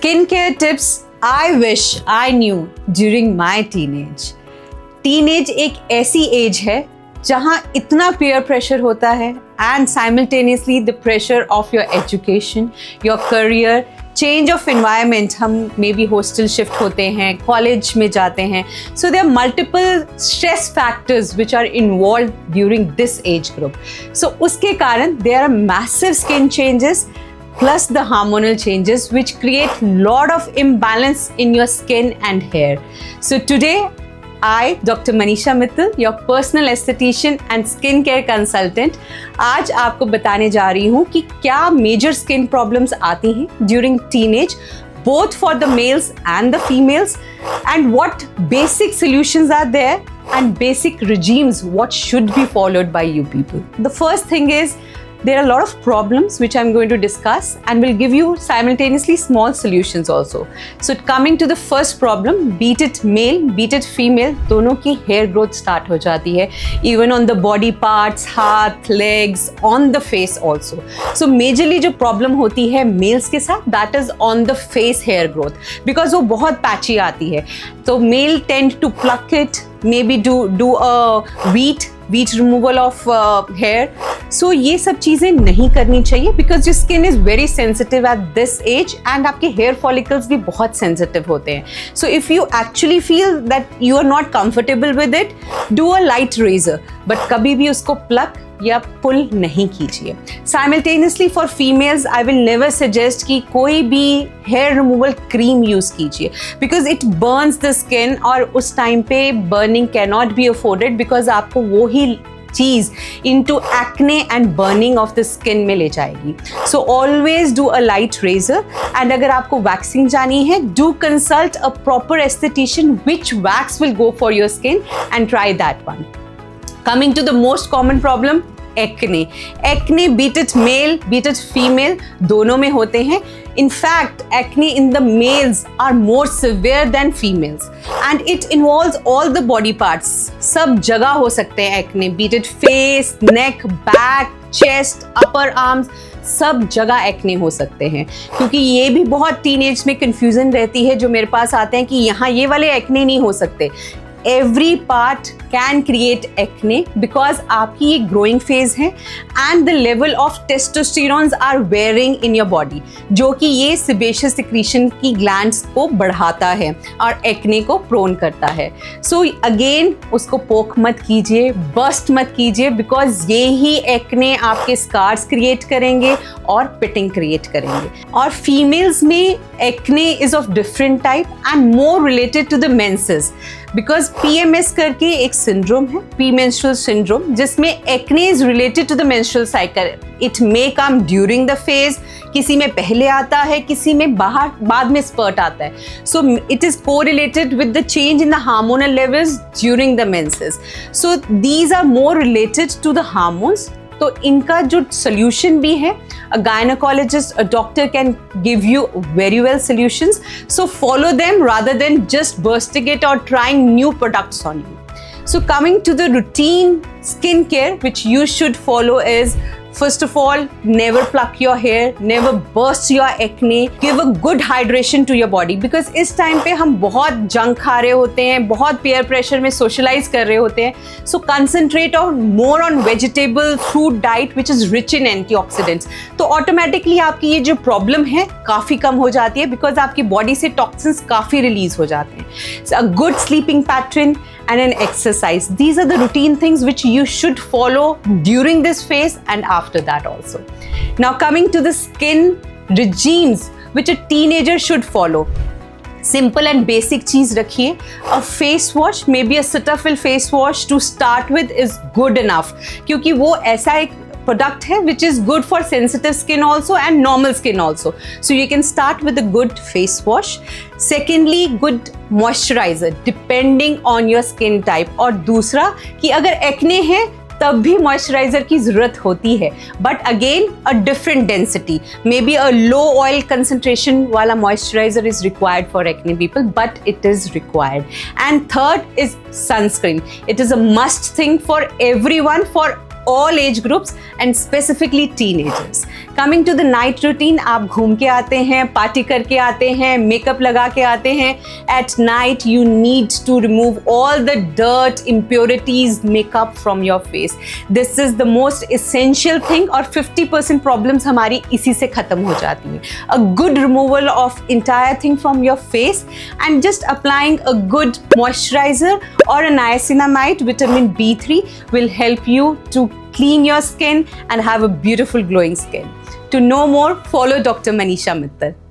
Skincare tips I wish I knew during my teenage. Teenage एक ऐसी as है जहाँ इतना peer pressure होता है and simultaneously the pressure of your education, your career, change of environment. हम maybe hostel shift होते हैं, college में जाते हैं. So there are multiple stress factors which are involved during this age group. So उसके कारण there are massive skin changes plus the hormonal changes which create lot of imbalance in your skin and hair. So today I, Dr. Manisha Mittal, your personal esthetician and skincare consultant, आज आपको बताने जा रही हूँ कि क्या major skin problems आती हैं during teenage, both for the males and the females, and what basic solutions are there and basic regimes what should be followed by you people. The first thing is there are a lot of problems which I'm going to discuss and will give you simultaneously small solutions also. So coming to the first problem, beat it male, beat it female, दोनों की hair growth start हो जाती है, even on the body parts, हाथ, legs, on the face also. So majorly जो problem होती है males के साथ, that is on the face hair growth, because वो बहुत patchy आती है. So male tend to pluck it, maybe do a wheat removal of hair. So ये सब चीज़ें नहीं करनी चाहिए because your skin is very sensitive at this age and आपके hair follicles भी बहुत sensitive होते हैं. So if you actually feel that you are not comfortable with it, do a light razor, but कभी भी उसको pluck या पुल नहीं कीजिए. Simultaneously for females, I will never suggest कि कोई भी hair removal cream use कीजिए because it burns the skin और उस टाइम पे burning cannot be afforded because आपको वो ही चीज़ into acne and burning of the skin में ले जाएगी. So always do a light razor and अगर आपको waxing जानी है, do consult a proper esthetician which wax will go for your skin and try that one. Coming to the most common problem, acne. Acne, be it male, be it female, दोनों में होते हैं. In fact, acne in the males are more severe than females, and it involves all the body parts. सब जगह हो सकते हैं acne, be it face, neck, back, chest, upper arms. सब जगह एक्ने हो सकते हैं क्योंकि ये भी बहुत टीनेज में कंफ्यूजन रहती है जो मेरे पास आते हैं कि यहाँ ये वाले एक्ने नहीं हो सकते. Every part can create acne because आपकी ये growing phase है and the level of testosterone are varying in your body जो कि ये sebaceous secretion की glands को बढ़ाता है और acne को prone करता है. So again उसको poke मत कीजिए, burst मत कीजिए because ये ही acne आपके scars create करेंगे और pitting create करेंगे. और females में acne is of different type and more related to the menses because PMS करके एक सिंड्रोम है, premenstrual syndrome, जिसमें acne is related to the menstrual cycle. It may come during the phase, किसी में पहले आता है, किसी में बाद में spurt आता है. So it is correlated with the change in the hormonal levels during the menses. So these are more related to the hormones. तो इनका जो solution भी है, a gynecologist, a doctor can give you very well solutions. So follow them rather than just bursting it or trying new products on you. So coming to the routine skincare which you should follow is, first of all, never pluck your hair, never burst your acne, give a good hydration to your body because इस time पे हम बहुत junk खा रहे होते हैं, बहुत peer pressure में socialize कर रहे होते हैं. So concentrate on more on vegetable fruit diet which is rich in antioxidants. तो automatically आपकी ये जो problem है काफ़ी कम हो जाती है because आपकी body से toxins काफ़ी release हो जाते हैं. So a good sleeping pattern and an exercise. These are the routine things which you should follow during this phase and after that also. Now coming to the skin regimes which a teenager should follow. Simple and basic चीज़ रखिए. A face wash, maybe a Cetaphil face wash to start with is good enough क्योंकि वो ऐसा एक product है which is good for sensitive skin also and normal skin also. So you can start with a good face wash. Secondly, good moisturizer depending on your skin type. और दूसरा कि अगर acne है तब भी मॉइस्चराइजर की ज़रूरत होती है but again a different density, may be a low oil concentration वाला moisturiser is required for acne people but it is required. And third is sunscreen. It is a must thing for everyone, for all age groups and specifically teenagers. Coming to the night routine, आप घूम के आते हैं, party करके आते हैं, makeup लगा के आते हैं. At night you need to remove all the dirt, impurities, makeup from your face. This is the most essential thing और 50% problems हमारी इसी से खत्म हो जाती हैं. A good removal of entire thing from your face and just applying a good moisturizer or a niacinamide vitamin B3 will help you to clean your skin and have a beautiful glowing skin. To know more, follow Dr. Manisha Mittal.